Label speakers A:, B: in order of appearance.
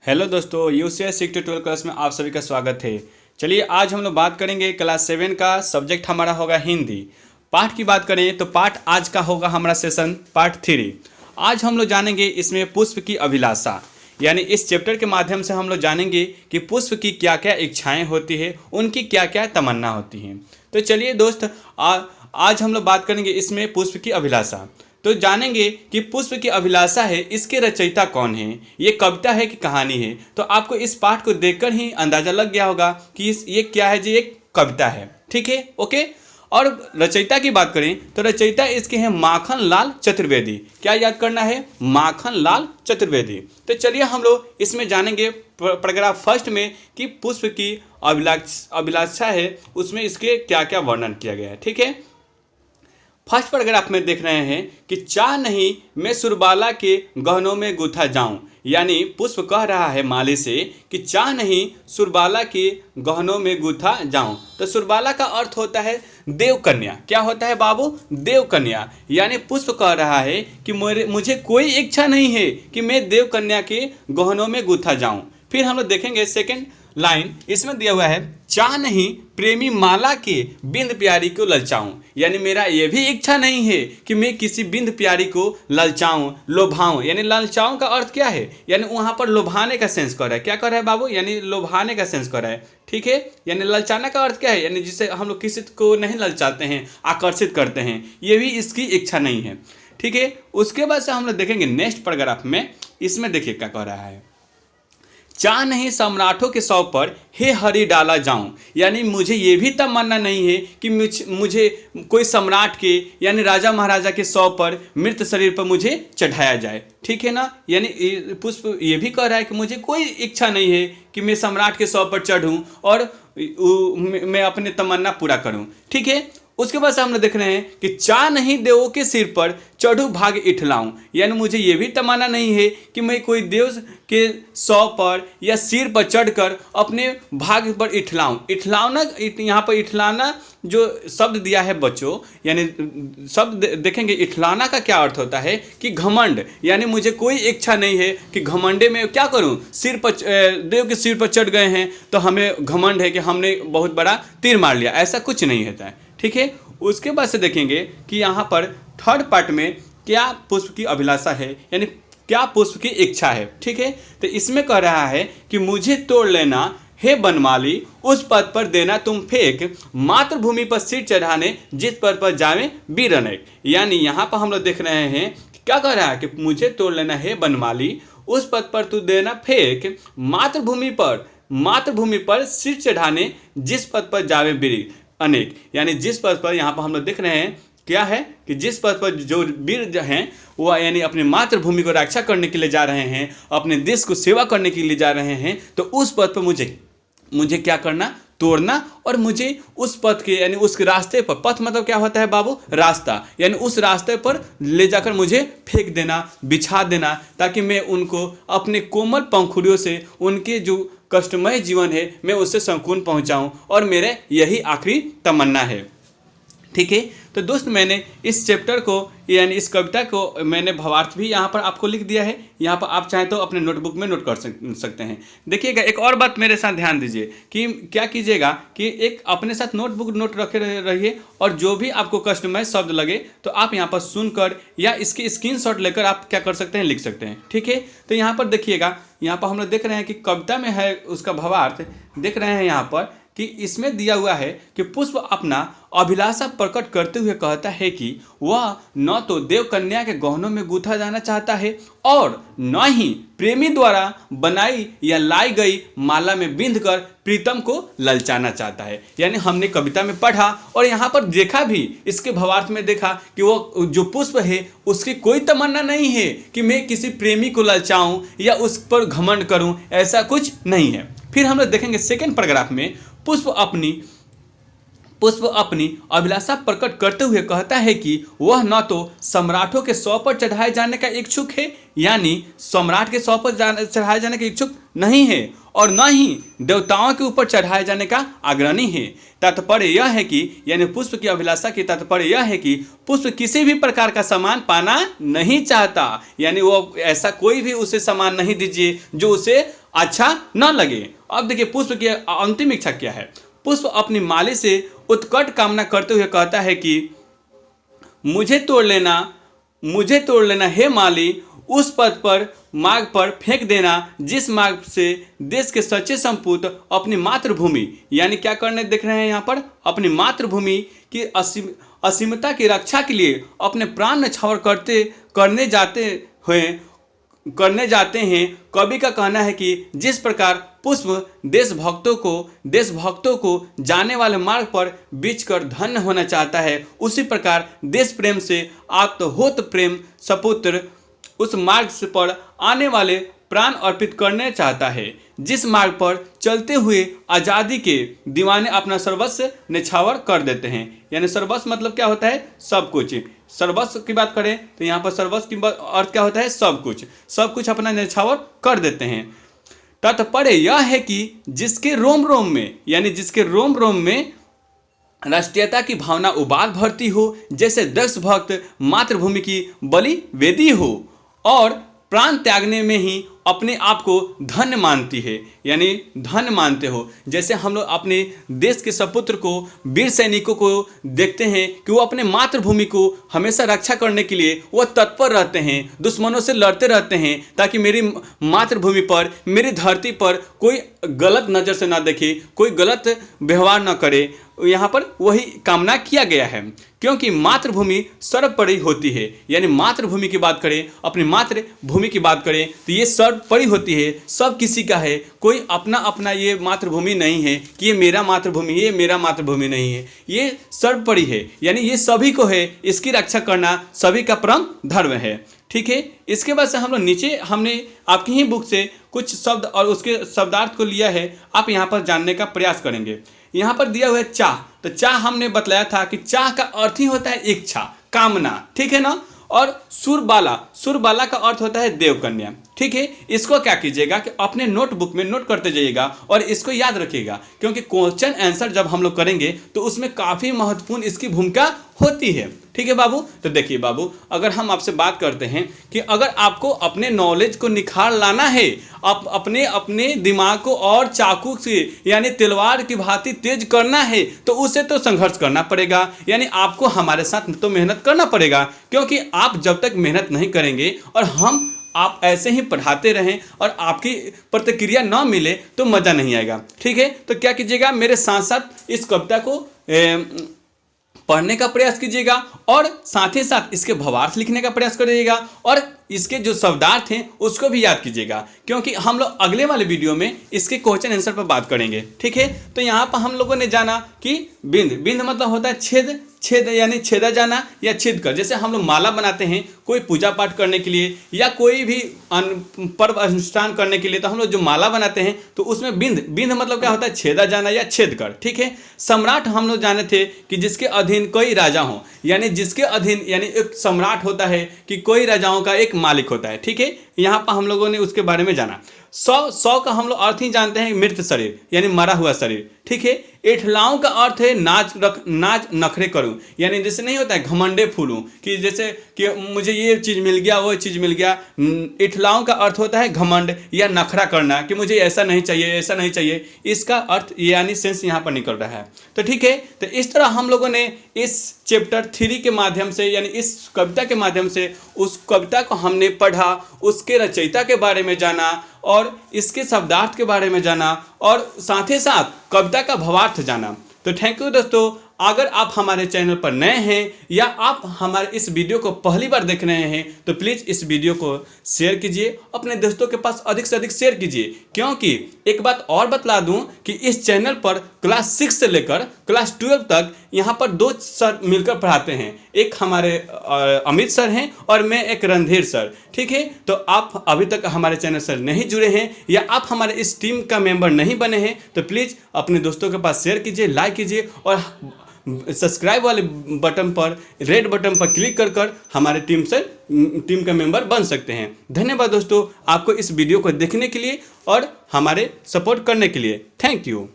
A: Hello दोस्तों, UCS 6 to 12 class में आप सभी का स्वागत है। चलिए आज हम लोग बात करेंगे क्लास 7 का सब्जेक्ट हमारा होगा हिंदी। पाठ की बात करें तो पाठ आज का होगा हमारा सेशन पार्ट 3। आज हम लोग जानेंगे इसमें पुष्प की अभिलाषा, यानी इस चैप्टर के माध्यम से हम लोग जानेंगे कि पुष्प की क्या क्या इच्छाएँ होती है, उनकी क्या क्या तमन्ना होती हैं। तो चलिए दोस्त, आज हम लोग बात करेंगे इसमें पुष्प की अभिलाषा। तो जानेंगे कि पुष्प की अभिलाषा है, इसके रचयिता कौन है, ये कविता है कि कहानी है। तो आपको इस पाठ को देखकर ही अंदाजा लग गया होगा कि ये क्या है, जी एक कविता है। ठीक है, ओके। और रचयिता की बात करें तो रचयिता इसके हैं माखन लाल चतुर्वेदी। क्या याद करना है? माखन लाल चतुर्वेदी। तो चलिए हम लोग इसमें जानेंगे पैराग्राफ फर्स्ट में कि पुष्प की अभिलाषा है, उसमें इसके क्या क्या वर्णन किया गया है। ठीक है, फर्स्ट पैराग्राफ में देख रहे हैं कि चाह नहीं मैं सुरबाला के गहनों में गुथा जाऊं, यानी पुष्प कह रहा है माली से कि चाह नहीं सुरबाला के गहनों में गुथा जाऊं। तो सुरबाला का अर्थ होता है देव कन्या। क्या होता है बाबू? देव कन्या। यानी पुष्प कह रहा है कि मुझे कोई इच्छा नहीं है कि मैं देव कन्या के गहनों में गुथा जाऊं। फिर हम लोग देखेंगे सेकंड लाइन, इसमें दिया हुआ है चाह नहीं प्रेमी माला के बिंद प्यारी को ललचाऊं, यानी मेरा यह भी इच्छा नहीं है कि मैं किसी बिंद प्यारी को ललचाऊं, लोभाऊं। यानी ललचाऊं का अर्थ क्या है? यानी वहां पर लोभाने का सेंस कर रहा है। क्या कर रहा है बाबू? यानी लोभाने का सेंस कर रहा है। ठीक है, यानी ललचाना का अर्थ क्या है? यानी जिससे हम लोग किसी को नहीं ललचाते हैं, आकर्षित करते हैं, ये भी इसकी इच्छा नहीं है। ठीक है, उसके बाद से हम लोग देखेंगे नेक्स्ट पैराग्राफ में। इसमें देखिए क्या कह रहा है, चाह नहीं सम्राटों के सौ पर हे हरि डाला जाऊं, यानी मुझे ये भी तमन्ना नहीं है कि मुझे कोई सम्राट के यानी राजा महाराजा के सौ पर मृत शरीर पर मुझे चढ़ाया जाए। ठीक है ना, यानी पुष्प ये भी कह रहा है कि मुझे कोई इच्छा नहीं है कि मैं सम्राट के सौ पर चढ़ूं और मैं अपने तमन्ना पूरा करूं। ठीक है, उसके बाद हम लोग देख रहे हैं कि चाह नहीं देवों के सिर पर चढ़ू भाग इठलाऊं, यानी मुझे ये भी तमन्ना नहीं है कि मैं कोई देव के सौ पर या सिर पर चढ़कर अपने भाग पर इठलाऊं। इठलाना, यहाँ पर इठलाना जो शब्द दिया है बच्चों, यानी शब्द देखेंगे इठलाना का क्या अर्थ होता है कि घमंड। यानी मुझे कोई इच्छा नहीं है कि घमंडे में क्या करूं, सिर पर देव के सिर पर चढ़ गए हैं तो हमें घमंड है कि हमने बहुत बड़ा तीर मार लिया, ऐसा कुछ नहीं होता है। ठीक है, उसके बाद से देखेंगे कि यहाँ पर थर्ड पार्ट में क्या पुष्प की अभिलाषा है, यानी क्या पुष्प की इच्छा है। ठीक है, तो इसमें कह रहा है कि मुझे तोड़ लेना हे बनमाली, उस पद पर देना तुम फेंक, मातृभूमि पर सिर चढ़ाने जिस पद पर जावे वीर अनेक। यानी यहाँ पर हम लोग देख रहे हैं क्या कह रहा है कि मुझे तोड़ लेना हे बनमाली, उस पद पर तू देना फेंक, मातृभूमि पर सिर चढ़ाने जिस पद पर जावे वीर अनेक। यानी जिस पद पर यहाँ पर हम लोग देख रहे हैं क्या है कि जिस पद पर जो वीर हैं वो यानी अपनी मातृभूमि को रक्षा करने के लिए जा रहे हैं, अपने देश को सेवा करने के लिए जा रहे हैं, तो उस पद पर मुझे क्या करना? तोड़ना, और मुझे उस पथ के यानी उस रास्ते पर, पथ मतलब क्या होता है बाबू? रास्ता, यानी उस रास्ते पर ले जाकर मुझे फेंक देना, बिछा देना, ताकि मैं उनको अपने कोमल पंखुड़ियों से उनके जो कष्टमय जीवन है मैं उससे संकुन पहुंचाऊं, और मेरे यही आखिरी तमन्ना है। ठीक है, तो दोस्त मैंने इस चैप्टर को यानी इस कविता को मैंने भावार्थ भी यहाँ पर आपको लिख दिया है। यहाँ पर आप चाहें तो अपने नोटबुक में नोट कर सकते हैं। देखिएगा, एक और बात मेरे साथ ध्यान दीजिए कि क्या कीजिएगा कि एक अपने साथ नोटबुक नोट रखे रहिए, और जो भी आपको कष्टमय शब्द लगे तो आप यहाँ पर सुनकर या इसकी स्क्रीनशॉट लेकर आप क्या कर सकते हैं, लिख सकते हैं। ठीक है, तो यहाँ पर देखिएगा, यहाँ पर हम लोग देख रहे हैं कि कविता में है उसका भावार्थ देख रहे हैं यहाँ पर कि इसमें दिया हुआ है कि पुष्प अपना अभिलाषा प्रकट करते हुए कहता है कि वह न तो देव कन्या के गहनों में गूंथा जाना चाहता है और न ही प्रेमी द्वारा बनाई या लाई गई माला में बिंधकर प्रीतम को ललचाना चाहता है। यानी हमने कविता में पढ़ा और यहाँ पर देखा भी, इसके भावार्थ में देखा कि वो जो पुष्प है उसकी कोई तमन्ना नहीं है कि मैं किसी प्रेमी को ललचाऊं या उस पर घमंड करूं, ऐसा कुछ नहीं है। फिर हम लोग देखेंगे सेकेंड पैराग्राफ में, पुष्प अपनी अभिलाषा प्रकट करते हुए कहता है कि वह न तो सम्राटों के सौ पर चढ़ाए जाने का इच्छुक है, यानी सम्राट के सौ पर चढ़ाए जाने का इच्छुक नहीं है, और न ही देवताओं के ऊपर चढ़ाए जाने का आग्रही है। तात्पर्य यह है कि यानी पुष्प की अभिलाषा की तात्पर्य यह है कि पुष्प किसी भी प्रकार का सामान पाना नहीं चाहता, यानी वो ऐसा कोई भी उसे सामान नहीं दीजिए जो उसे अच्छा न लगे। अब देखिए पुष्प की अंतिम इच्छा क्या है। पुष्प अपनी माली से उत्कट कामना करते हुए कहता है कि मुझे तोड़ लेना हे माली, उस पद पर मार्ग पर फेंक देना जिस मार्ग से देश के सच्चे संपूत अपनी मातृभूमि, यानी क्या करने देख रहे हैं यहाँ पर, अपनी मातृभूमि की असीमता की रक्षा के लिए अपने प्राण न्यौछावर करने जाते हैं। कवि का कहना है कि जिस प्रकार पुष्प देशभक्तों को जाने वाले मार्ग पर बीच कर धन्य होना चाहता है, उसी प्रकार देश प्रेम से आत्महोत प्रेम सपुत्र उस मार्ग से पर आने वाले प्राण अर्पित करने चाहता है, जिस मार्ग पर चलते हुए आज़ादी के दीवाने अपना सर्वस्व न्यौछावर कर देते हैं। यानी सर्वस्व मतलब क्या होता है, सब कुछ। सर्वस्व की बात करें तो यहाँ पर सर्वस्व की अर्थ क्या होता है, सब कुछ अपना न्यौछावर कर देते हैं। तात्पर्य यह है कि जिसके रोम रोम में राष्ट्रीयता की भावना उबाल भरती हो, जैसे दक्ष भक्त मातृभूमि की बलि वेदी हो और प्राण त्यागने में ही अपने आप को धन्य मानती है, यानी धन्य मानते हो। जैसे हम लोग अपने देश के सपुत्र को, वीर सैनिकों को देखते हैं कि वो अपने मातृभूमि को हमेशा रक्षा करने के लिए वो तत्पर रहते हैं, दुश्मनों से लड़ते रहते हैं, ताकि मेरी मातृभूमि पर, मेरी धरती पर कोई गलत नज़र से ना देखे, कोई गलत व्यवहार ना करे। यहाँ पर वही कामना किया गया है, क्योंकि मातृभूमि सर्वोपरि होती है। यानी मातृभूमि की बात करें, अपनी मातृभूमि की बात करें तो ये सर्वोपरि होती है, सब किसी का है। कोई अपना ये मातृभूमि नहीं है कि ये मेरा मातृभूमि, ये मेरा मातृभूमि नहीं है, ये सर्वोपरि है, यानी ये सभी को है। इसकी रक्षा करना सभी का परम धर्म है। ठीक है। इसके बाद से हम लोग नीचे हमने आपकी ही बुक से कुछ शब्द और उसके शब्दार्थ को लिया है, आप यहाँ पर जानने का प्रयास करेंगे। यहाँ पर दिया हुआ है चाह, तो चाह हमने बतलाया था कि चाह का अर्थ ही होता है इच्छा, कामना, ठीक है ना। और सुरबाला का अर्थ होता है देवकन्या। ठीक है। इसको क्या कीजिएगा कि अपने नोटबुक में नोट करते जाइएगा और इसको याद रखिएगा, क्योंकि क्वेश्चन आंसर जब हम लोग करेंगे तो उसमें काफ़ी महत्वपूर्ण इसकी भूमिका होती है। ठीक है बाबू। तो देखिए बाबू, अगर हम आपसे बात करते हैं कि अगर आपको अपने नॉलेज को निखार लाना है, आप अपने दिमाग को और चाकू से यानी तलवार की भांति तेज करना है, तो उसे तो संघर्ष करना पड़ेगा। यानी आपको हमारे साथ तो मेहनत करना पड़ेगा, क्योंकि आप जब तक मेहनत नहीं करेंगे और आप ऐसे ही पढ़ाते रहें और आपकी प्रतिक्रिया ना मिले तो मज़ा नहीं आएगा। ठीक है। तो क्या कीजिएगा, मेरे साथ साथ इस कविता को पढ़ने का प्रयास कीजिएगा और साथ ही साथ इसके भावार्थ लिखने का प्रयास करिएगा और इसके जो शब्दार्थ हैं उसको भी याद कीजिएगा, क्योंकि हम लोग अगले वाले वीडियो में इसके क्वेश्चन आंसर पर बात करेंगे। ठीक है। तो यहाँ पर हम लोगों ने जाना कि बिंद मतलब होता है छेद यानी छेदा जाना या छेद कर। जैसे हम लोग माला बनाते हैं कोई पूजा पाठ करने के लिए या कोई भी पर्व अनुष्ठान करने के लिए, तो हम लोग जो माला बनाते हैं तो उसमें बिंद मतलब क्या होता है, छेदा जाना या छेद कर। ठीक है। सम्राट हम लोग जाने थे कि जिसके अधीन कई राजा हों, यानी जिसके अधीन यानी एक सम्राट होता है कि कोई राजाओं का एक मालिक होता है। ठीक है। यहाँ पर हम लोगों ने उसके बारे में जाना। सौ का हम लोग अर्थ ही जानते हैं मृत शरीर यानी मरा हुआ शरीर। ठीक है। एठलाओं का अर्थ है नाच नखरे करूं, यानी जैसे नहीं होता है घमंडे फूलूं, कि जैसे कि मुझे ये चीज़ मिल गया वो चीज़ मिल गया। एठलाओं का अर्थ होता है घमंड या नखरा करना, कि मुझे ऐसा नहीं चाहिए। इसका अर्थ यानी सेंस यहाँ पर निकल रहा है। तो ठीक है। तो इस तरह हम लोगों ने इस चैप्टर 3 के माध्यम से यानी इस कविता के माध्यम से उस कविता को हमने पढ़ा, उसके रचयिता के बारे में जाना और इसके शब्दार्थ के बारे में जाना और साथ ही साथ कविता का भावार्थ जाना। तो थैंक यू दोस्तों। अगर आप हमारे चैनल पर नए हैं या आप हमारे इस वीडियो को पहली बार देख रहे हैं तो प्लीज़ इस वीडियो को शेयर कीजिए, अपने दोस्तों के पास अधिक से अधिक शेयर कीजिए, क्योंकि एक बात और बतला दूं कि इस चैनल पर क्लास 6 से लेकर क्लास 12 तक यहाँ पर 2 सर मिलकर पढ़ाते हैं। एक हमारे अमित सर हैं और मैं एक रणधीर सर। ठीक है। तो आप अभी तक हमारे चैनल से नहीं जुड़े हैं या आप हमारे इस टीम का मेंबर नहीं बने हैं तो प्लीज़ अपने दोस्तों के पास शेयर कीजिए, लाइक कीजिए और सब्सक्राइब वाले बटन पर, रेड बटन पर क्लिक कर हमारे टीम का मेंबर बन सकते हैं। धन्यवाद दोस्तों आपको इस वीडियो को देखने के लिए और हमारे सपोर्ट करने के लिए। Thank you.